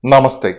നമസ്തേ.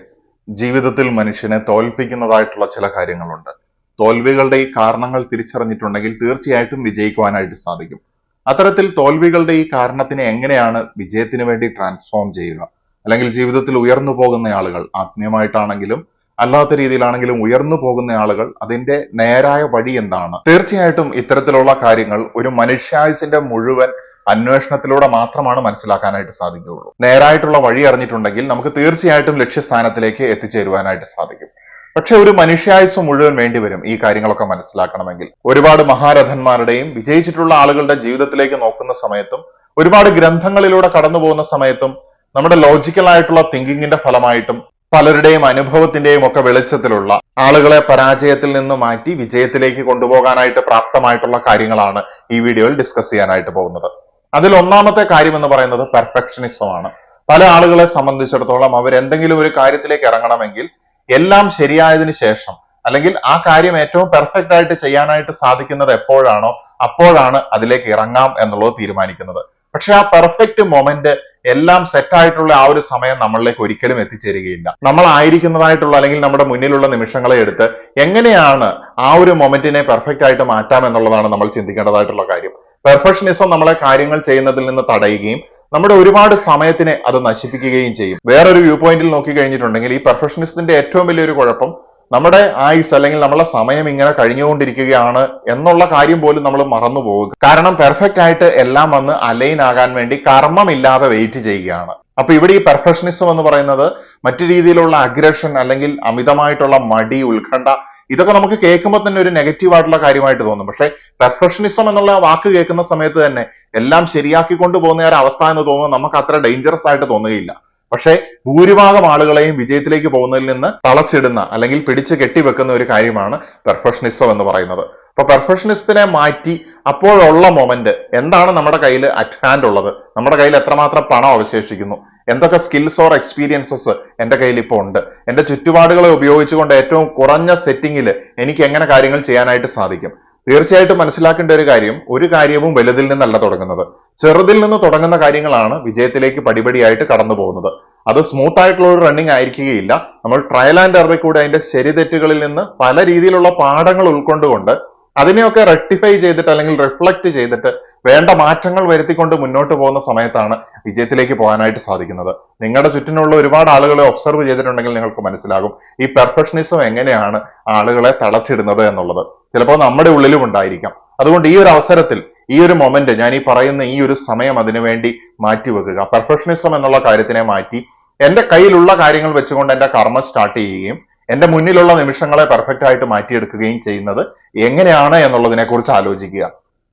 ജീവിതത്തിൽ മനുഷ്യനെ തോൽപ്പിക്കുന്നതായിട്ടുള്ള ചില കാര്യങ്ങളുണ്ട്. തോൽവികളുടെ ഈ കാരണങ്ങൾ തിരിച്ചറിഞ്ഞിട്ടുണ്ടെങ്കിൽ തീർച്ചയായിട്ടും വിജയിക്കുവാനായിട്ട് സാധിക്കും. അത്തരത്തിൽ തോൽവികളുടെ ഈ കാരണത്തിനെ എങ്ങനെയാണ് വിജയത്തിന് വേണ്ടി ട്രാൻസ്ഫോം ചെയ്യുക, അല്ലെങ്കിൽ ജീവിതത്തിൽ ഉയർന്നു പോകുന്ന ആളുകൾ, ആത്മീയമായിട്ടാണെങ്കിലും അല്ലാത്ത രീതിയിലാണെങ്കിലും ഉയർന്നു പോകുന്ന ആളുകൾ അതിന്റെ നേരായ വഴി എന്താണ്? തീർച്ചയായിട്ടും ഇത്തരത്തിലുള്ള കാര്യങ്ങൾ ഒരു മനുഷ്യായുസിന്റെ മുഴുവൻ അന്വേഷണത്തിലൂടെ മാത്രമാണ് മനസ്സിലാക്കാനായിട്ട് സാധിക്കുകയുള്ളൂ. നേരായിട്ടുള്ള വഴി അറിഞ്ഞിട്ടുണ്ടെങ്കിൽ നമുക്ക് തീർച്ചയായിട്ടും ലക്ഷ്യസ്ഥാനത്തിലേക്ക് എത്തിച്ചേരുവാനായിട്ട് സാധിക്കും. പക്ഷെ ഒരു മനുഷ്യായുസ് മുഴുവൻ വേണ്ടിവരും ഈ കാര്യങ്ങളൊക്കെ മനസ്സിലാക്കണമെങ്കിൽ. ഒരുപാട് മഹാരഥന്മാരുടെയും വിജയിച്ചിട്ടുള്ള ആളുകളുടെ ജീവിതത്തിലേക്ക് നോക്കുന്ന സമയത്തും ഒരുപാട് ഗ്രന്ഥങ്ങളിലൂടെ കടന്നു പോകുന്ന സമയത്തും നമ്മുടെ ലോജിക്കൽ ആയിട്ടുള്ള തിങ്കിങ്ങിന്റെ ഫലമായിട്ടും പലരുടെയും അനുഭവത്തിന്റെയും ഒക്കെ വെളിച്ചത്തിലുള്ള ആളുകളെ പരാജയത്തിൽ നിന്ന് മാറ്റി വിജയത്തിലേക്ക് കൊണ്ടുപോകാനായിട്ട് പ്രാപ്തമായിട്ടുള്ള കാര്യങ്ങളാണ് ഈ വീഡിയോയിൽ ഡിസ്കസ് ചെയ്യാനായിട്ട് പോകുന്നത്. അതിൽ ഒന്നാമത്തെ കാര്യം എന്ന് പറയുന്നത് പെർഫെക്ഷനിസമാണ്. പല ആളുകളെ സംബന്ധിച്ചിടത്തോളം അവർ എന്തെങ്കിലും ഒരു കാര്യത്തിലേക്ക് ഇറങ്ങണമെങ്കിൽ എല്ലാം ശരിയായതിനു ശേഷം, അല്ലെങ്കിൽ ആ കാര്യം ഏറ്റവും പെർഫെക്റ്റ് ആയിട്ട് ചെയ്യാനായിട്ട് സാധിക്കുന്നത് എപ്പോഴാണോ അപ്പോഴാണ് അതിലേക്ക് ഇറങ്ങാം എന്നുള്ളത് തീരുമാനിക്കുന്നത്. പക്ഷെ ആ പെർഫെക്റ്റ് മൊമെന്റ്, എല്ലാം സെറ്റ് ആയിട്ടുള്ള ആ ഒരു സമയം നമ്മളിലേക്ക് ഒരിക്കലും എത്തിച്ചേരുകയില്ല. നമ്മൾ ആയിരിക്കുന്നതായിട്ടുള്ള അല്ലെങ്കിൽ നമ്മുടെ മുന്നിലുള്ള നിമിഷങ്ങളെ എടുത്ത് എങ്ങനെയാണ് ആ ഒരു മൊമെന്റിനെ പെർഫെക്റ്റ് ആയിട്ട് മാറ്റാം എന്നുള്ളതാണ് നമ്മൾ ചിന്തിക്കേണ്ടതായിട്ടുള്ള കാര്യം. പെർഫെക്ഷനിസം നമ്മളെ കാര്യങ്ങൾ ചെയ്യുന്നതിൽ നിന്ന് തടയുകയും നമ്മുടെ ഒരുപാട് സമയത്തിനെ അത് നശിപ്പിക്കുകയും ചെയ്യും. വേറൊരു വ്യൂ പോയിന്റിൽ നോക്കി കഴിഞ്ഞിട്ടുണ്ടെങ്കിൽ ഈ പെർഫെക്ഷനിസത്തിന്റെ ഏറ്റവും വലിയൊരു കുഴപ്പം നമ്മുടെ ആയുസ് അല്ലെങ്കിൽ നമ്മളെ സമയം ഇങ്ങനെ കഴിഞ്ഞുകൊണ്ടിരിക്കുകയാണ് എന്നുള്ള കാര്യം പോലും നമ്മൾ മറന്നു പോകുക. കാരണം പെർഫെക്റ്റ് ആയിട്ട് എല്ലാം വന്ന് അലൈൻ ആകാൻ വേണ്ടി കർമ്മമില്ലാതെ വെയിറ്റ് ചെയ്യുകയാണ്. അപ്പൊ ഇവിടെ ഈ പെർഫെക്ഷനിസം എന്ന് പറയുന്നത് മറ്റു രീതിയിലുള്ള അഗ്രഷൻ അല്ലെങ്കിൽ അമിതമായിട്ടുള്ള മടി, ഉത്കണ്ഠ, ഇതൊക്കെ നമുക്ക് കേൾക്കുമ്പോൾ തന്നെ ഒരു നെഗറ്റീവ് ആയിട്ടുള്ള കാര്യമായിട്ട് തോന്നും. പക്ഷെ പെർഫെക്ഷനിസം എന്നുള്ള വാക്ക് കേൾക്കുന്ന സമയത്ത് തന്നെ എല്ലാം ശരിയാക്കി കൊണ്ടുപോകുന്ന ഒരു അവസ്ഥ എന്ന് തോന്നുന്നത് നമുക്ക് അത്ര ഡേഞ്ചറസ് ആയിട്ട് തോന്നുകയില്ല. പക്ഷെ ഭൂരിഭാഗം ആളുകളെയും വിജയത്തിലേക്ക് പോകുന്നതിൽ നിന്ന് തളച്ചിടുന്ന അല്ലെങ്കിൽ പിടിച്ചു കെട്ടിവെക്കുന്ന ഒരു കാര്യമാണ് പെർഫെക്ഷനിസം എന്ന് പറയുന്നത്. അപ്പൊ പെർഫെക്ഷനിസത്തിനെ മാറ്റി അപ്പോഴുള്ള മൊമെന്റ് എന്താണ് നമ്മുടെ കയ്യിൽ അറ്റ് ഹാൻഡ് ഉള്ളത്, നമ്മുടെ കയ്യിൽ എത്രമാത്രം പണം അവശേഷിക്കുന്നു, എന്തൊക്കെ സ്കിൽസ് ഓർ എക്സ്പീരിയൻസസ് എന്റെ കയ്യിൽ ഇപ്പോൾ ഉണ്ട്, എന്റെ ചുറ്റുപാടുകളെ ഉപയോഗിച്ചുകൊണ്ട് ഏറ്റവും കുറഞ്ഞ സെറ്റിങ്ങിൽ എനിക്ക് എങ്ങനെ കാര്യങ്ങൾ ചെയ്യാനായിട്ട് സാധിക്കും. തീർച്ചയായിട്ടും മനസ്സിലാക്കേണ്ട ഒരു കാര്യം, ഒരു കാര്യവും വലുതിൽ നിന്നല്ല തുടങ്ങുന്നത്. ചെറുതിൽ നിന്ന് തുടങ്ങുന്ന കാര്യങ്ങളാണ് വിജയത്തിലേക്ക് പടിപടിയായിട്ട് കടന്നു പോകുന്നത്. അത് സ്മൂത്ത് ആയിട്ടുള്ള ഒരു റണ്ണിങ് ആയിരിക്കുകയില്ല. നമ്മൾ ട്രയൽ ആൻഡ് എററിൽ കൂടെ അതിന്റെ ശരി തെറ്റുകളിൽ നിന്ന് പല രീതിയിലുള്ള പാഠങ്ങൾ ഉൾക്കൊണ്ടുകൊണ്ട് അതിനെയൊക്കെ റെക്ടിഫൈ ചെയ്തിട്ട് അല്ലെങ്കിൽ റിഫ്ലക്ട് ചെയ്തിട്ട് വേണ്ട മാറ്റങ്ങൾ വരുത്തിക്കൊണ്ട് മുന്നോട്ട് പോകുന്ന സമയത്താണ് വിജയത്തിലേക്ക് പോകാനായിട്ട് സാധിക്കുന്നത്. നിങ്ങളുടെ ചുറ്റിനുള്ള ഒരുപാട് ആളുകളെ ഒബ്സർവ് ചെയ്തിട്ടുണ്ടെങ്കിൽ നിങ്ങൾക്ക് മനസ്സിലാകും ഈ പെർഫെക്ഷനിസം എങ്ങനെയാണ് ആളുകളെ തളച്ചിടുന്നത് എന്നുള്ളത്. ചിലപ്പോൾ നമ്മുടെ ഉള്ളിലും ഉണ്ടായിരിക്കാം. അതുകൊണ്ട് ഈ ഒരു അവസരത്തിൽ, ഈ ഒരു മൊമെന്റ്, ഞാൻ ഈ പറയുന്ന ഈ ഒരു സമയം അതിനുവേണ്ടി മാറ്റിവെക്കുക. പെർഫെക്ഷനിസം എന്നുള്ള കാര്യത്തിനെ മാറ്റി എന്റെ കയ്യിലുള്ള കാര്യങ്ങൾ വെച്ചുകൊണ്ട് എന്റെ കർമ്മം സ്റ്റാർട്ട് ചെയ്യുകയും എന്റെ മുന്നിലുള്ള നിമിഷങ്ങളെ പെർഫെക്റ്റ് ആയിട്ട് മാറ്റിയെടുക്കുകയും ചെയ്യുന്നത് എങ്ങനെയാണ് എന്നുള്ളതിനെ കുറിച്ച് ആലോചിക്കുക.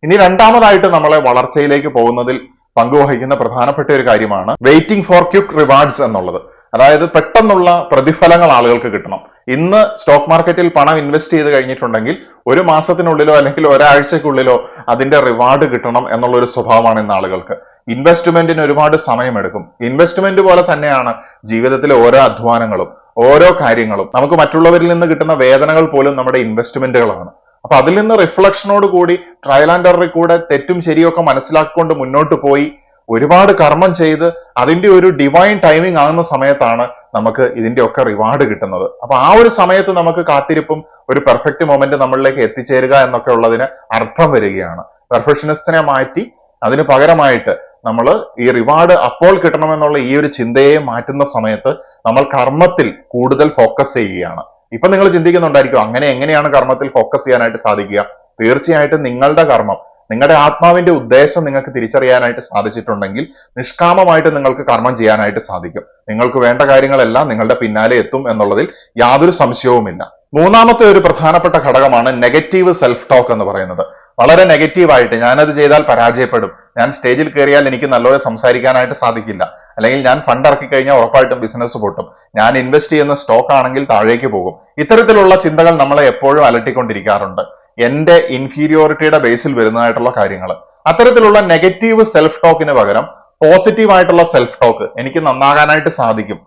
ഇനി രണ്ടാമതായിട്ട് നമ്മളെ വളർച്ചയിലേക്ക് പോകുന്നതിൽ പങ്കുവഹിക്കുന്ന പ്രധാനപ്പെട്ട ഒരു കാര്യമാണ് വെയിറ്റിംഗ് ഫോർ ക്വിക്ക് റിവാർഡ്സ് എന്നുള്ളത്. അതായത് പെട്ടെന്നുള്ള പ്രതിഫലങ്ങൾ ആളുകൾക്ക് കിട്ടണം. ഇന്ന് സ്റ്റോക്ക് മാർക്കറ്റിൽ പണം ഇൻവെസ്റ്റ് ചെയ്ത് കഴിഞ്ഞിട്ടുണ്ടെങ്കിൽ ഒരു മാസത്തിനുള്ളിലോ അല്ലെങ്കിൽ ഒരാഴ്ചക്കുള്ളിലോ അതിന്റെ റിവാർഡ് കിട്ടണം എന്നുള്ള ഒരു സ്വഭാവമാണ് ഇന്ന് ആളുകൾക്ക്. ഇൻവെസ്റ്റ്മെന്റിന് ഒരുപാട് സമയമെടുക്കും. ഇൻവെസ്റ്റ്മെന്റ് പോലെ തന്നെയാണ് ജീവിതത്തിലെ ഓരോ അധ്വാനങ്ങളും ഓരോ കാര്യങ്ങളും. നമുക്ക് മറ്റുള്ളവരിൽ നിന്ന് കിട്ടുന്ന വേദനകൾ പോലും നമ്മുടെ ഇൻവെസ്റ്റ്മെന്റുകളാണ്. അപ്പൊ അതിൽ നിന്ന് റിഫ്ലക്ഷനോട് കൂടി ട്രയൽ ആൻഡ് എററിൽ കൂടെ തെറ്റും ശരിയൊക്കെ മനസ്സിലാക്കിക്കൊണ്ട് മുന്നോട്ട് പോയി ഒരുപാട് കർമ്മം ചെയ്ത് അതിന്റെ ഒരു ഡിവൈൻ ടൈമിംഗ് ആകുന്ന സമയത്താണ് നമുക്ക് ഇതിന്റെ ഒക്കെ റിവാർഡ് കിട്ടുന്നത്. അപ്പൊ ആ ഒരു സമയത്ത് നമുക്ക് കാത്തിരിപ്പും ഒരു പെർഫെക്റ്റ് മൊമെന്റ് നമ്മളിലേക്ക് എത്തിച്ചേരുക എന്നൊക്കെ ഉള്ളതിന് അർത്ഥം വരികയാണ്. പെർഫെക്ഷനിസ്റ്റിനെ മാറ്റി അതിന് പകരമായിട്ട് നമ്മൾ ഈ റിവാർഡ് അപ്പോൾ കിട്ടണമെന്നുള്ള ഈ ഒരു ചിന്തയെ മാറ്റുന്ന സമയത്ത് നമ്മൾ കർമ്മത്തിൽ കൂടുതൽ ഫോക്കസ് ചെയ്യുകയാണ്. ഇപ്പൊ നിങ്ങൾ ചിന്തിക്കുന്നുണ്ടായിരിക്കും, അങ്ങനെ എങ്ങനെയാണ് കർമ്മത്തിൽ ഫോക്കസ് ചെയ്യാനായിട്ട് സാധിക്കുക? തീർച്ചയായിട്ടും നിങ്ങളുടെ കർമ്മം, നിങ്ങളുടെ ആത്മാവിന്റെ ഉദ്ദേശം നിങ്ങൾക്ക് തിരിച്ചറിയാനായിട്ട് സാധിച്ചിട്ടുണ്ടെങ്കിൽ നിഷ്കാമമായിട്ട് നിങ്ങൾക്ക് കർമ്മം ചെയ്യാനായിട്ട് സാധിക്കും. നിങ്ങൾക്ക് വേണ്ട കാര്യങ്ങളെല്ലാം നിങ്ങളുടെ പിന്നാലെ എത്തും എന്നുള്ളതിൽ യാതൊരു സംശയവുമില്ല. മൂന്നാമത്തെ ഒരു പ്രധാനപ്പെട്ട ഘടകമാണ് നെഗറ്റീവ് സെൽഫ് ടോക്ക് എന്ന് പറയുന്നത്. വളരെ നെഗറ്റീവായിട്ട് ഞാനത് ചെയ്താൽ പരാജയപ്പെടും, ഞാൻ സ്റ്റേജിൽ കയറിയാൽ എനിക്ക് നല്ലോണം സംസാരിക്കാനായിട്ട് സാധിക്കില്ല, അല്ലെങ്കിൽ ഞാൻ ഫണ്ട് ഇറക്കി കഴിഞ്ഞാൽ ഉറപ്പായിട്ടും ബിസിനസ് പൊട്ടും, ഞാൻ ഇൻവെസ്റ്റ് ചെയ്യുന്ന സ്റ്റോക്ക് ആണെങ്കിൽ താഴേക്ക് പോകും. ഇത്തരത്തിലുള്ള ചിന്തകൾ നമ്മളെ എപ്പോഴും അലട്ടിക്കൊണ്ടിരിക്കാറുണ്ട്. എന്റെ ഇൻഫീരിയോറിറ്റിയുടെ ബേസിൽ വരുന്നതായിട്ടുള്ള കാര്യങ്ങൾ. അത്തരത്തിലുള്ള നെഗറ്റീവ് സെൽഫ് ടോക്കിന് പകരം പോസിറ്റീവ് ആയിട്ടുള്ള സെൽഫ് ടോക്ക്, എനിക്ക് നന്നാകാനായിട്ട് സാധിക്കും,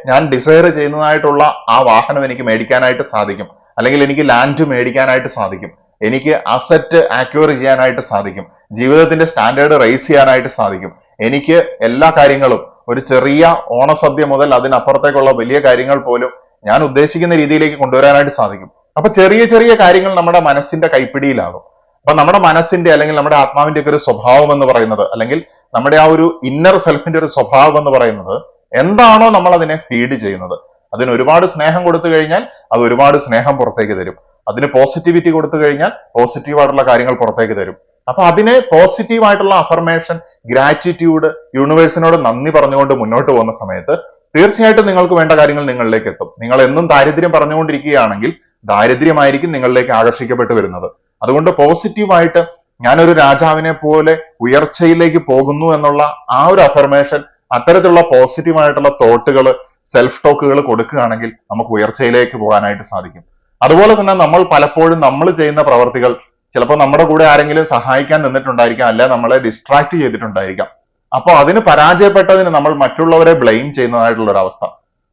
ഞാൻ ഡിസയർ ചെയ്യുന്നതായിട്ടുള്ള ആ വാഹനം എനിക്ക് മേടിക്കാനായിട്ട് സാധിക്കും, അല്ലെങ്കിൽ എനിക്ക് ലാൻഡ് മേടിക്കാനായിട്ട് സാധിക്കും, എനിക്ക് അസറ്റ് ആക്വയർ ചെയ്യാനായിട്ട് സാധിക്കും, ജീവിതത്തിന്റെ സ്റ്റാൻഡേർഡ് റൈസ് ചെയ്യാനായിട്ട് സാധിക്കും, എനിക്ക് എല്ലാ കാര്യങ്ങളും ഒരു ചെറിയ ഓണസദ്യ മുതൽ അതിനപ്പുറത്തേക്കുള്ള വലിയ കാര്യങ്ങൾ പോലും ഞാൻ ഉദ്ദേശിക്കുന്ന രീതിയിലേക്ക് കൊണ്ടുവരാനായിട്ട് സാധിക്കും. അപ്പൊ ചെറിയ ചെറിയ കാര്യങ്ങൾ നമ്മുടെ മനസ്സിന്റെ കൈപ്പിടിയിലാകും. അപ്പൊ നമ്മുടെ മനസ്സിന്റെ അല്ലെങ്കിൽ നമ്മുടെ ആത്മാവിന്റെ ഒക്കെ ഒരു സ്വഭാവം എന്ന് പറയുന്നത്, അല്ലെങ്കിൽ നമ്മുടെ ആ ഒരു ഇന്നർ സെൽഫിന്റെ ഒരു സ്വഭാവം എന്ന് പറയുന്നത്, എന്താണോ നമ്മൾ അതിനെ ഫീഡ് ചെയ്യുന്നത്, അതിന് ഒരുപാട് സ്നേഹം കൊടുത്തു കഴിഞ്ഞാൽ അത് ഒരുപാട് സ്നേഹം പുറത്തേക്ക് തരും. അതിന് പോസിറ്റിവിറ്റി കൊടുത്തു കഴിഞ്ഞാൽ പോസിറ്റീവായിട്ടുള്ള കാര്യങ്ങൾ പുറത്തേക്ക് തരും. അപ്പൊ അതിനെ പോസിറ്റീവായിട്ടുള്ള അഫർമേഷൻ, ഗ്രാറ്റിറ്റ്യൂഡ്, യൂണിവേഴ്സിനോട് നന്ദി പറഞ്ഞുകൊണ്ട് മുന്നോട്ട് പോകുന്ന സമയത്ത് തീർച്ചയായിട്ടും നിങ്ങൾക്ക് വേണ്ട കാര്യങ്ങൾ നിങ്ങളിലേക്ക് എത്തും. നിങ്ങൾ എന്നും ദാരിദ്ര്യം പറഞ്ഞുകൊണ്ടിരിക്കുകയാണെങ്കിൽ ദാരിദ്ര്യമായിരിക്കും നിങ്ങളിലേക്ക് ആകർഷിക്കപ്പെട്ട് വരുന്നത്. അതുകൊണ്ട് പോസിറ്റീവായിട്ട് ഞാനൊരു രാജാവിനെ പോലെ ഉയർച്ചയിലേക്ക് പോകുന്നു എന്നുള്ള ആ ഒരു അഫർമേഷൻ, അത്തരത്തിലുള്ള പോസിറ്റീവായിട്ടുള്ള തോട്ടുകൾ, സെൽഫ് ടോക്കുകൾ കൊടുക്കുകയാണെങ്കിൽ നമുക്ക് ഉയർച്ചയിലേക്ക് പോകാനായിട്ട് സാധിക്കും. അതുപോലെ തന്നെ നമ്മൾ പലപ്പോഴും നമ്മൾ ചെയ്യുന്ന പ്രവർത്തികൾ ചിലപ്പോൾ നമ്മുടെ കൂടെ ആരെങ്കിലും സഹായിക്കാൻ നിന്നിട്ടുണ്ടായിരിക്കാം, അല്ലെ നമ്മളെ ഡിസ്ട്രാക്ട് ചെയ്തിട്ടുണ്ടായിരിക്കാം. അപ്പോൾ അതിന് പരാജയപ്പെട്ടതിന് നമ്മൾ മറ്റുള്ളവരെ ബ്ലെയിം ചെയ്യുന്നതായിട്ടുള്ള ഒരു അവസ്ഥ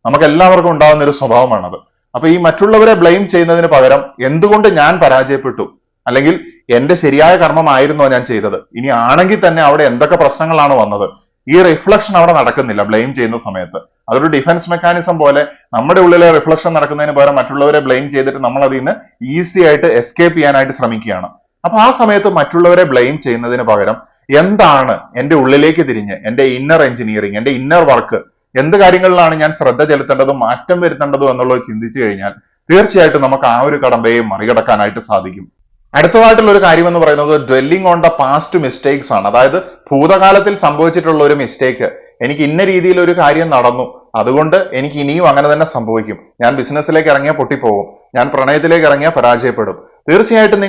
നമുക്ക് എല്ലാവർക്കും ഉണ്ടാകുന്ന ഒരു സ്വഭാവമാണത്. അപ്പൊ ഈ മറ്റുള്ളവരെ ബ്ലെയിം ചെയ്യുന്നതിന് പകരം എന്തുകൊണ്ട് ഞാൻ പരാജയപ്പെട്ടു, അല്ലെങ്കിൽ എന്റെ ശരിയായ കർമ്മമായിരുന്നോ ഞാൻ ചെയ്തത്, ഇനി ആണെങ്കിൽ തന്നെ അവിടെ എന്തൊക്കെ പ്രശ്നങ്ങളാണ് വന്നത്, ഈ റിഫ്ലക്ഷൻ അവിടെ നടക്കുന്നില്ല ബ്ലെയിം ചെയ്യുന്ന സമയത്ത്. അതൊരു ഡിഫൻസ് മെക്കാനിസം പോലെ നമ്മുടെ ഉള്ളിലെ റിഫ്ലക്ഷൻ നടക്കുന്നതിന് പകരം മറ്റുള്ളവരെ ബ്ലെയിം ചെയ്തിട്ട് നമ്മൾ അതിൽ നിന്ന് ഈസി ആയിട്ട് എസ്കേപ്പ് ചെയ്യാനായിട്ട് ശ്രമിക്കുകയാണ്. അപ്പൊ ആ സമയത്ത് മറ്റുള്ളവരെ ബ്ലെയിം ചെയ്യുന്നതിന് പകരം എന്താണ് എന്റെ ഉള്ളിലേക്ക് തിരിഞ്ഞ് എന്റെ ഇന്നർ എഞ്ചിനീയറിംഗ്, എന്റെ ഇന്നർ വർക്ക്, എന്ത് കാര്യങ്ങളിലാണ് ഞാൻ ശ്രദ്ധ ചെലുത്തേണ്ടതും മാറ്റം വരുത്തേണ്ടതും എന്നുള്ളത് ചിന്തിച്ചു കഴിഞ്ഞാൽ തീർച്ചയായിട്ടും നമുക്ക് ആ ഒരു കടമ്പയെ മറികടക്കാനായിട്ട് സാധിക്കും. അടുത്തതായിട്ടുള്ള ഒരു കാര്യം എന്ന് പറയുന്നത് dwelling on the past mistakes ആണ്. അതായത് ഭൂതകാലത്തിൽ സംഭവിച്ചിട്ടുള്ള ഒരു മിസ്റ്റേക്ക്, എനിക്ക് ഇന്ന രീതിയിൽ ഒരു കാര്യം നടന്നു, അതുകൊണ്ട് എനിക്ക് ഇനിയും അങ്ങനെ തന്നെ സംഭവിക്കും, ഞാൻ ബിസിനസ്സിലേക്ക് ഇറങ്ങിയാൽ പൊട്ടിപ്പോകും, ഞാൻ പ്രണയത്തിലേക്ക് ഇറങ്ങിയാൽ പരാജയപ്പെടും. തീർച്ചയായിട്ടും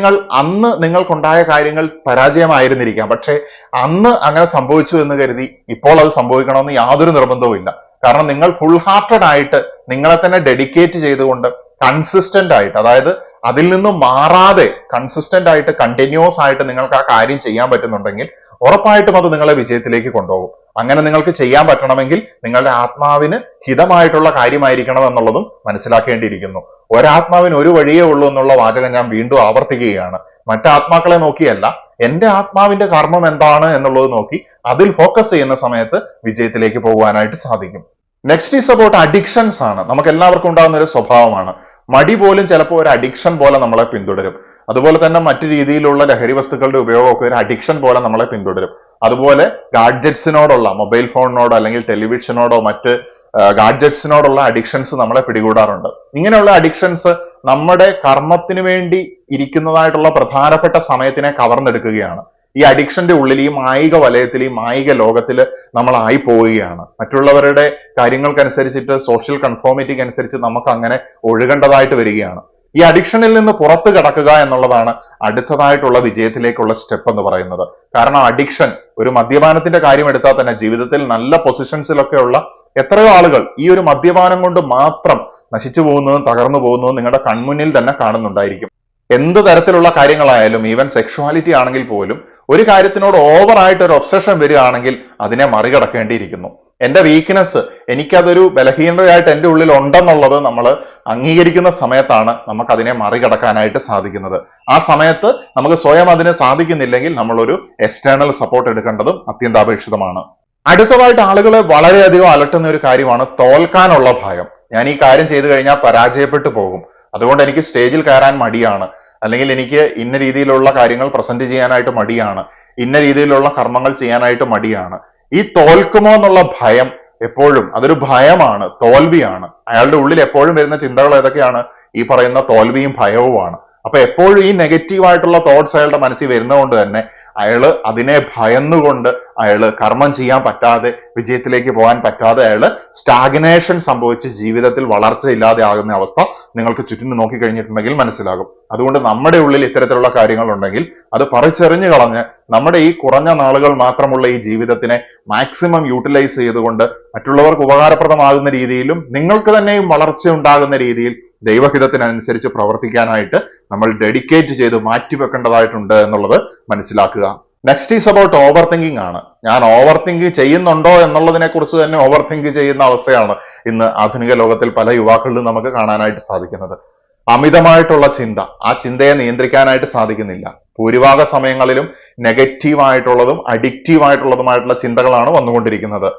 നിങ്ങൾക്കുണ്ടായ കാര്യങ്ങൾ പരാജയമായിരുന്നിരിക്കാം, പക്ഷേ അന്ന് അങ്ങനെ സംഭവിച്ചു എന്ന് കരുതി ഇപ്പോൾ അത് സംഭവിക്കണമെന്ന് യാതൊരു നിർബന്ധവും ഇല്ല. കാരണം നിങ്ങൾ ഫുൾ ഹാർട്ടഡ് ആയിട്ട് നിങ്ങളെ തന്നെ ഡെഡിക്കേറ്റ് ചെയ്തുകൊണ്ട് കൺസിസ്റ്റന്റ് ആയിട്ട്, അതായത് അതിൽ നിന്നും മാറാതെ കൺസിസ്റ്റന്റ് ആയിട്ട് കണ്ടിന്യൂസ് ആയിട്ട് നിങ്ങൾക്ക് ആ കാര്യം ചെയ്യാൻ പറ്റുന്നുണ്ടെങ്കിൽ ഉറപ്പായിട്ടും അത് നിങ്ങളെ വിജയത്തിലേക്ക് കൊണ്ടുപോകും. അങ്ങനെ നിങ്ങൾക്ക് ചെയ്യാൻ പറ്റണമെങ്കിൽ നിങ്ങളുടെ ആത്മാവിന് ഹിതമായിട്ടുള്ള കാര്യമായിരിക്കണം എന്നുള്ളതും മനസ്സിലാക്കേണ്ടിയിരിക്കുന്നു. ഒരാത്മാവിന് ഒരു വഴിയേ ഉള്ളൂ എന്നുള്ള വാചകം ഞാൻ വീണ്ടും ആവർത്തിക്കുകയാണ്. മറ്റാത്മാക്കളെ നോക്കിയല്ല, എന്റെ ആത്മാവിന്റെ കർമ്മം എന്താണ് എന്നുള്ളത് നോക്കി അതിൽ ഫോക്കസ് ചെയ്യുന്ന സമയത്ത് വിജയത്തിലേക്ക് പോകുവാനായിട്ട് സാധിക്കും. നെക്സ്റ്റ് ഈസ് അബൌട്ട് അഡിക്ഷൻസ് ആണ്. നമുക്ക് എല്ലാവർക്കും ഉണ്ടാകുന്ന ഒരു സ്വഭാവമാണ്. മടി പോലും ചിലപ്പോൾ ഒരു അഡിക്ഷൻ പോലെ നമ്മളെ പിന്തുടരും. അതുപോലെ തന്നെ മറ്റു രീതിയിലുള്ള ലഹരി വസ്തുക്കളുടെ ഉപയോഗമൊക്കെ ഒരു അഡിക്ഷൻ പോലെ നമ്മളെ പിന്തുടരും. അതുപോലെ ഗാഡ്ജറ്റ്സിനോടുള്ള, മൊബൈൽ ഫോണിനോടോ അല്ലെങ്കിൽ ടെലിവിഷനോടോ മറ്റ് ഗാഡ്ജറ്റ്സിനോടുള്ള അഡിക്ഷൻസ് നമ്മളെ പിടികൂടാറുണ്ട്. ഇങ്ങനെയുള്ള അഡിക്ഷൻസ് നമ്മുടെ കർമ്മത്തിന് വേണ്ടി ഇരിക്കുന്നതായിട്ടുള്ള പ്രധാനപ്പെട്ട സമയത്തിനെ കവർന്നെടുക്കുകയാണ്. ഈ അഡിക്ഷന്റെ ഉള്ളിൽ, ഈ മായിക വലയത്തിൽ, ഈ മായിക ലോകത്തിൽ നമ്മളായി പോവുകയാണ്. മറ്റുള്ളവരുടെ കാര്യങ്ങൾക്കനുസരിച്ചിട്ട്, സോഷ്യൽ കൺഫോമിറ്റിക്ക് അനുസരിച്ച് നമുക്ക് അങ്ങനെ ഒഴുകേണ്ടതായിട്ട് വരികയാണ്. ഈ അഡിക്ഷനിൽ നിന്ന് പുറത്തു കടക്കുക എന്നുള്ളതാണ് അടുത്തതായിട്ടുള്ള വിജയത്തിലേക്കുള്ള സ്റ്റെപ്പ് എന്ന് പറയുന്നത്. കാരണം അഡിക്ഷൻ, ഒരു മദ്യപാനത്തിന്റെ കാര്യം എടുത്താൽ തന്നെ ജീവിതത്തിൽ നല്ല പൊസിഷൻസിലൊക്കെ ഉള്ള എത്രയോ ആളുകൾ ഈ ഒരു മദ്യപാനം കൊണ്ട് മാത്രം നശിച്ചു പോകുന്നതും തകർന്നു പോകുന്നതും നിങ്ങളുടെ കൺമുന്നിൽ തന്നെ കാണുന്നുണ്ടായിരിക്കും. എന്ത് തരത്തിലുള്ള കാര്യങ്ങളായാലും, ഈവൻ സെക്ഷുവാലിറ്റി ആണെങ്കിൽ പോലും, ഒരു കാര്യത്തിനോട് ഓവറായിട്ട് ഒരു ഒബ്സഷൻ വരികയാണെങ്കിൽ അതിനെ മറികടക്കേണ്ടിയിരിക്കുന്നു. എന്റെ വീക്ക്നെസ്, എനിക്കതൊരു ബലഹീനതയായിട്ട് എൻ്റെ ഉള്ളിൽ ഉണ്ടെന്നുള്ളത് നമ്മൾ അംഗീകരിക്കുന്ന സമയത്താണ് നമുക്ക് അതിനെ മറികടക്കാനായിട്ട് സാധിക്കുന്നത്. ആ സമയത്ത് നമുക്ക് സ്വയം അതിന് സാധിക്കുന്നില്ലെങ്കിൽ നമ്മളൊരു എക്സ്റ്റേണൽ സപ്പോർട്ട് എടുക്കേണ്ടതും അത്യന്താപേക്ഷിതമാണ്. അടുത്തതായിട്ട് ആളുകളെ വളരെയധികം അലട്ടുന്ന ഒരു കാര്യമാണ് തോൽക്കാനുള്ള ഭയം. ഞാൻ ഈ കാര്യം ചെയ്തു കഴിഞ്ഞാൽ പരാജയപ്പെട്ടു പോകും, അതുകൊണ്ട് എനിക്ക് സ്റ്റേജിൽ കയറാൻ മടിയാണ്, അല്ലെങ്കിൽ എനിക്ക് ഇന്ന രീതിയിലുള്ള കാര്യങ്ങൾ പ്രസന്റ് ചെയ്യാനായിട്ട് മടിയാണ്, ഇന്ന രീതിയിലുള്ള കർമ്മങ്ങൾ ചെയ്യാനായിട്ട് മടിയാണ്. ഈ തോൽക്കുമോ എന്നുള്ള ഭയം എപ്പോഴും അതൊരു ഭയമാണ്, തോൽവിയാണ്. അയാളുടെ ഉള്ളിൽ എപ്പോഴും വരുന്ന ചിന്തകൾ ഏതൊക്കെയാണ്? ഈ പറയുന്ന തോൽവിയും ഭയവുമാണ്. അപ്പൊ എപ്പോഴും ഈ നെഗറ്റീവായിട്ടുള്ള തോട്ട്സ് അയാളുടെ മനസ്സിൽ വരുന്നതുകൊണ്ട് തന്നെ അയാള് അതിനെ ഭയന്നുകൊണ്ട് അയാള് കർമ്മം ചെയ്യാൻ പറ്റാതെ, വിജയത്തിലേക്ക് പോകാൻ പറ്റാതെ അയാള് സ്റ്റാഗ്നേഷൻ സംഭവിച്ച് ജീവിതത്തിൽ വളർച്ചയില്ലാതെ ആകുന്ന അവസ്ഥ നിങ്ങൾക്ക് ചുറ്റും നോക്കിക്കഴിഞ്ഞിട്ടുണ്ടെങ്കിൽ മനസ്സിലാകും. അതുകൊണ്ട് നമ്മുടെ ഉള്ളിൽ ഇത്തരത്തിലുള്ള കാര്യങ്ങൾ ഉണ്ടെങ്കിൽ അത് പറിച്ചെറിഞ്ഞു കളഞ്ഞ് നമ്മുടെ ഈ കുറഞ്ഞ നാളുകൾ മാത്രമുള്ള ഈ ജീവിതത്തിനെ മാക്സിമം യൂട്ടിലൈസ് ചെയ്തുകൊണ്ട് മറ്റുള്ളവർക്ക് ഉപകാരപ്രദമാകുന്ന രീതിയിലും നിങ്ങൾക്ക് തന്നെയും വളർച്ച ഉണ്ടാകുന്ന രീതിയിൽ ദൈവഹിതത്തിനനുസരിച്ച് പ്രവർത്തിക്കാനായിട്ട് നമ്മൾ ഡെഡിക്കേറ്റ് ചെയ്ത് മാറ്റിവെക്കേണ്ടതായിട്ടുണ്ട് എന്നുള്ളത് മനസ്സിലാക്കുക. Next is about over thinking ആണ്. ഞാൻ ഓവർ തിങ്ക് ചെയ്യുന്നുണ്ടോ എന്നുള്ളതിനെ കുറിച്ച് തന്നെ ഓവർ തിങ്ക് ചെയ്യുന്ന അവസ്ഥയാണ് ഇന്ന് ആധുനിക ലോകത്തിൽ പല യുവാക്കളിലും നമുക്ക് കാണാനായിട്ട് സാധിക്കുന്നത്. അമിതമായിട്ടുള്ള ചിന്ത, ആ ചിന്തയെ നിയന്ത്രിക്കാനായിട്ട് സാധിക്കുന്നില്ല. ഭൂരിഭാഗ സമയങ്ങളിലും നെഗറ്റീവായിട്ടുള്ളതും അഡിക്റ്റീവായിട്ടുള്ളതുമായിട്ടുള്ള ചിന്തകളാണ് വന്നുകൊണ്ടിരിക്കുന്നത്.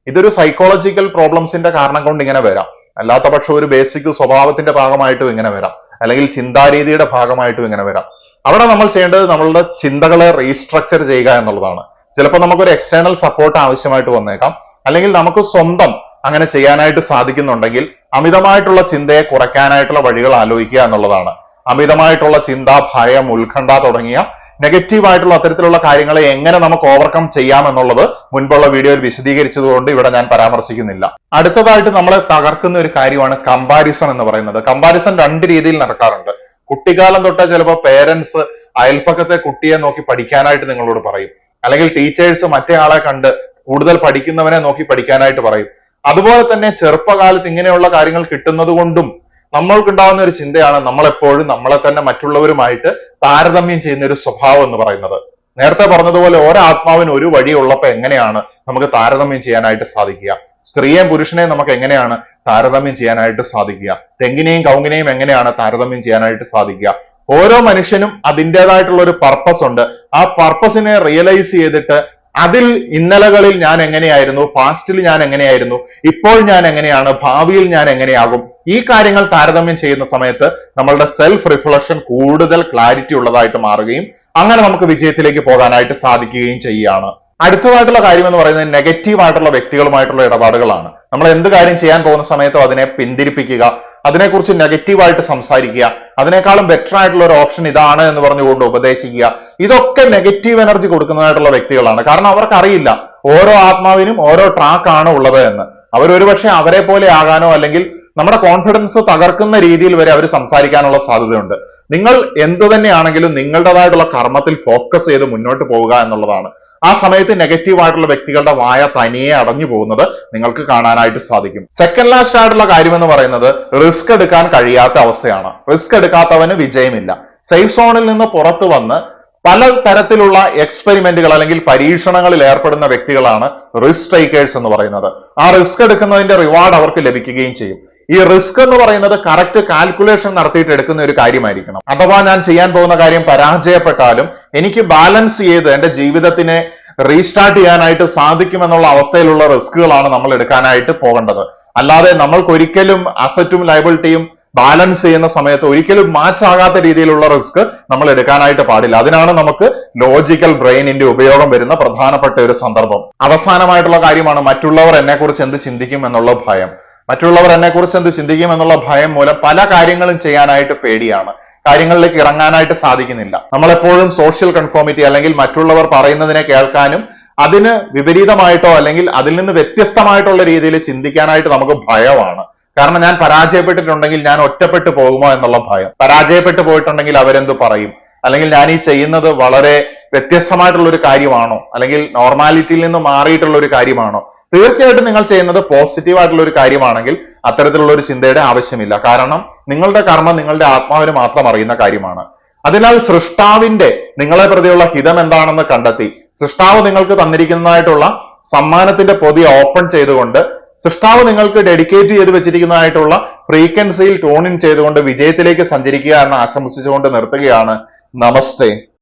ഇതൊരു സൈക്കോളജിക്കൽ പ്രോബ്ലംസിന്റെ കാരണം കൊണ്ട് ഇങ്ങനെ വരാം. അല്ലാത്ത പക്ഷം ഒരു ബേസിക് സ്വഭാവത്തിന്റെ ഭാഗമായിട്ടും ഇങ്ങനെ വരാം, അല്ലെങ്കിൽ ചിന്താരീതിയുടെ ഭാഗമായിട്ടും ഇങ്ങനെ വരാം. അവിടെ നമ്മൾ ചെയ്യേണ്ടത് നമ്മളുടെ ചിന്തകളെ റീസ്ട്രക്ചർ ചെയ്യുക എന്നുള്ളതാണ്. ചിലപ്പോൾ നമുക്കൊരു എക്സ്റ്റേണൽ സപ്പോർട്ട് ആവശ്യമായിട്ട് വന്നേക്കാം, അല്ലെങ്കിൽ നമുക്ക് സ്വന്തം അങ്ങനെ ചെയ്യാനായിട്ട് സാധിക്കുന്നുണ്ടെങ്കിൽ അമിതമായിട്ടുള്ള ചിന്തയെ കുറയ്ക്കാനായിട്ടുള്ള വഴികൾ ആലോചിക്കുക എന്നുള്ളതാണ്. അമിതമായിട്ടുള്ള ചിന്ത, ഭയം, ഉത്കണ്ഠ തുടങ്ങിയ നെഗറ്റീവായിട്ടുള്ള അത്തരത്തിലുള്ള കാര്യങ്ങളെ എങ്ങനെ നമുക്ക് ഓവർകം ചെയ്യാം എന്നുള്ളത് മുൻപുള്ള വീഡിയോയിൽ വിശദീകരിച്ചതുകൊണ്ട് ഇവിടെ ഞാൻ പരാമർശിക്കുന്നില്ല. അടുത്തതായിട്ട് നമ്മളെ തകർക്കുന്ന ഒരു കാര്യമാണ് കമ്പാരിസൺ എന്ന് പറയുന്നത്. കമ്പാരിസൺ രണ്ട് രീതിയിൽ നടക്കാറുണ്ട്. കുട്ടിക്കാലം തൊട്ടേ ചിലപ്പോൾ പേരൻസ് അയൽപ്പക്കത്തെ കുട്ടിയെ നോക്കി പഠിക്കാനായിട്ട് നിങ്ങളോട് പറയും, അല്ലെങ്കിൽ ടീച്ചേഴ്സ് മറ്റേ ആളെ കണ്ട് കൂടുതൽ പഠിക്കുന്നവനെ നോക്കി പഠിക്കാനായിട്ട് പറയും. അതുപോലെ തന്നെ ചെറുപ്പകാലത്ത് ഇങ്ങനെയുള്ള കാര്യങ്ങൾ കിട്ടുന്നത് കൊണ്ടും നമ്മൾക്കുണ്ടാകുന്ന ഒരു ചിന്തയാണ് നമ്മൾ എപ്പോഴും നമ്മളെ തന്നെ മറ്റുള്ളവരുമായിട്ട് താരതമ്യം ചെയ്യുന്ന ഒരു സ്വഭാവം എന്ന് പറയുന്നത്. നേരത്തെ പറഞ്ഞതുപോലെ ഒരാത്മാവിന് ഒരു വഴി ഉള്ളപ്പോൾ എങ്ങനെയാണ് നമുക്ക് താരതമ്യം ചെയ്യാനായിട്ട് സാധിക്കുക? സ്ത്രീയെയും പുരുഷനെയും നമുക്ക് എങ്ങനെയാണ് താരതമ്യം ചെയ്യാനായിട്ട് സാധിക്കുക? തെങ്ങിനെയും കൗങ്ങിനെയും എങ്ങനെയാണ് താരതമ്യം ചെയ്യാനായിട്ട് സാധിക്കുക? ഓരോ മനുഷ്യനും അതിൻ്റെതായിട്ടുള്ള ഒരു പർപ്പസ് ഉണ്ട്. ആ പർപ്പസിനെ റിയലൈസ് ചെയ്തിട്ട് അതിൽ ഇന്നലകളിൽ ഞാൻ എങ്ങനെയായിരുന്നു, പാസ്റ്റിൽ ഞാൻ എങ്ങനെയായിരുന്നു, ഇപ്പോൾ ഞാൻ എങ്ങനെയാണ്, ഭാവിയിൽ ഞാൻ എങ്ങനെയാകും, ഈ കാര്യങ്ങൾ താരതമ്യം ചെയ്യുന്ന സമയത്ത് നമ്മളുടെ സെൽഫ് റിഫ്ലക്ഷൻ കൂടുതൽ ക്ലാരിറ്റി ഉള്ളതായിട്ട് മാറുകയും അങ്ങനെ നമുക്ക് വിജയത്തിലേക്ക് പോകാനായിട്ട് സാധിക്കുകയും ചെയ്യുകയാണ്. അടുത്തതായിട്ടുള്ള കാര്യം എന്ന് പറയുന്നത് നെഗറ്റീവ് ആയിട്ടുള്ള വ്യക്തികളുമായിട്ടുള്ള ഇടപാടുകളാണ്. നമ്മൾ എന്ത് കാര്യം ചെയ്യാൻ പോകുന്ന സമയത്തും അതിനെ പിന്തിരിപ്പിക്കുക, അതിനെക്കുറിച്ച് നെഗറ്റീവായിട്ട് സംസാരിക്കുക, അതിനേക്കാളും ബെറ്റർ ആയിട്ടുള്ള ഒരു ഓപ്ഷൻ ഇതാണ് എന്ന് പറഞ്ഞുകൊണ്ട് ഉപദേശിക്കുക, ഇതൊക്കെ നെഗറ്റീവ് എനർജി കൊടുക്കുന്നതായിട്ടുള്ള വ്യക്തികളാണ്. കാരണം അവർക്ക് അറിയില്ല ഓരോ ആത്മാവിനും ഓരോ ട്രാക്ക് ആണ് ഉള്ളത് എന്ന്. അവരൊരുപക്ഷെ അവരെ പോലെ ആകാനോ അല്ലെങ്കിൽ നമ്മുടെ കോൺഫിഡൻസ് തകർക്കുന്ന രീതിയിൽ വരെ അവർ സംസാരിക്കാനുള്ള സാധ്യതയുണ്ട്. നിങ്ങൾ എന്തു തന്നെയാണെങ്കിലും നിങ്ങളുടേതായിട്ടുള്ള കർമ്മത്തിൽ ഫോക്കസ് ചെയ്ത് മുന്നോട്ട് പോവുക എന്നുള്ളതാണ്. ആ സമയത്ത് നെഗറ്റീവ് ആയിട്ടുള്ള വ്യക്തികളുടെ വായ തനിയെ അടഞ്ഞു പോകുന്നത് നിങ്ങൾക്ക് കാണാനായിട്ട് സാധിക്കും. സെക്കൻഡ് ലാസ്റ്റ് ആയിട്ടുള്ള കാര്യം എന്ന് പറയുന്നത് റിസ്ക് എടുക്കാൻ കഴിയാത്ത അവസ്ഥയാണ്. റിസ്ക് എടുക്കാത്തവന് വിജയമില്ല. സേഫ് സോണിൽ നിന്ന് പുറത്തു വന്ന് പല തരത്തിലുള്ള എക്സ്പെരിമെന്റുകൾ അല്ലെങ്കിൽ പരീക്ഷണങ്ങളിൽ ഏർപ്പെടുന്ന വ്യക്തികളാണ് റിസ്ക് ടേക്കേഴ്സ് എന്ന് പറയുന്നത്. ആ റിസ്ക് എടുക്കുന്നതിന്റെ റിവാർഡ് അവർക്ക് ലഭിക്കുകയും ചെയ്യും. ഈ റിസ്ക് എന്ന് പറയുന്നത് കറക്റ്റ് കാൽക്കുലേഷൻ നടത്തിയിട്ട് എടുക്കുന്ന ഒരു കാര്യമായിരിക്കണം. അഥവാ ഞാൻ ചെയ്യാൻ പോകുന്ന കാര്യം പരാജയപ്പെട്ടാലും എനിക്ക് ബാലൻസ് ചെയ്ത് എന്റെ ജീവിതത്തിനെ റീസ്റ്റാർട്ട് ചെയ്യാനായിട്ട് സാധിക്കുമെന്നുള്ള അവസ്ഥയിലുള്ള റിസ്കുകളാണ് നമ്മൾ എടുക്കാനായിട്ട് പോകേണ്ടത്. അല്ലാതെ നമ്മൾക്ക് ഒരിക്കലും അസറ്റും ലയബിലിറ്റിയും ബാലൻസ് ചെയ്യുന്ന സമയത്ത് ഒരിക്കലും മാച്ച് ആകാത്ത രീതിയിലുള്ള റിസ്ക് നമ്മൾ എടുക്കാനായിട്ട് പാടില്ല. അതിനാണ് നമുക്ക് ലോജിക്കൽ ബ്രെയിനിന്റെ ഉപയോഗം വരുന്ന പ്രധാനപ്പെട്ട ഒരു സന്ദർഭം. അവസാനമായിട്ടുള്ള കാര്യമാണ് മറ്റുള്ളവർ എന്നെക്കുറിച്ച് എന്ത് ചിന്തിക്കും എന്നുള്ള ഭയം. മറ്റുള്ളവർ എന്നെക്കുറിച്ച് എന്ത് ചിന്തിക്കും എന്നുള്ള ഭയം മൂലം പല കാര്യങ്ങളും ചെയ്യാനായിട്ട് പേടിയാണ്, കാര്യങ്ങളിലേക്ക് ഇറങ്ങാനായിട്ട് സാധിക്കുന്നില്ല. നമ്മളെപ്പോഴും സോഷ്യൽ കൺഫോമിറ്റി അല്ലെങ്കിൽ മറ്റുള്ളവർ പറയുന്നതിനെ കേൾക്കാനും അതിന് വിപരീതമായിട്ടോ അല്ലെങ്കിൽ അതിൽ നിന്ന് വ്യത്യസ്തമായിട്ടുള്ള രീതിയിൽ ചിന്തിക്കാനായിട്ട് നമുക്ക് ഭയമാണ്. കാരണം ഞാൻ പരാജയപ്പെട്ടിട്ടുണ്ടെങ്കിൽ ഞാൻ ഒറ്റപ്പെട്ടു പോകുമോ എന്നുള്ള ഭയം. പരാജയപ്പെട്ടു പോയിട്ടുണ്ടെങ്കിൽ അവരെന്ത് പറയും, അല്ലെങ്കിൽ ഞാൻ ഈ ചെയ്യുന്നത് വളരെ വ്യത്യസ്തമായിട്ടുള്ള ഒരു കാര്യമാണോ, അല്ലെങ്കിൽ നോർമാലിറ്റിയിൽ നിന്ന് മാറിയിട്ടുള്ള ഒരു കാര്യമാണോ? തീർച്ചയായിട്ടും നിങ്ങൾ ചെയ്യുന്നത് പോസിറ്റീവ് ആയിട്ടുള്ള ഒരു കാര്യമാണെങ്കിൽ അത്തരത്തിലുള്ള ഒരു ചിന്തയുടെ ആവശ്യമില്ല. കാരണം നിങ്ങളുടെ കർമ്മം നിങ്ങളുടെ ആത്മാവിന് മാത്രം അറിയുന്ന കാര്യമാണ്. അതിനാൽ സൃഷ്ടാവിന്റെ നിങ്ങളെ പ്രതിയുള്ള ഹിതം എന്താണെന്ന് കണ്ടെത്തി സൃഷ്ടാവ് നിങ്ങൾക്ക് തന്നിരിക്കുന്നതായിട്ടുള്ള സമ്മാനത്തിന്റെ പൊതി ഓപ്പൺ ചെയ്തുകൊണ്ട് സൃഷ്ടാവ് നിങ്ങൾക്ക് ഡെഡിക്കേറ്റ് ചെയ്ത് വെച്ചിരിക്കുന്നതായിട്ടുള്ള ഫ്രീക്വൻസിയിൽ ട്യൂൺ ഇൻ ചെയ്തുകൊണ്ട് വിജയത്തിലേക്ക് സഞ്ചരിക്കുക എന്ന് ആശംസിച്ചുകൊണ്ട് നിർത്തുകയാണ്. നമസ്തേ.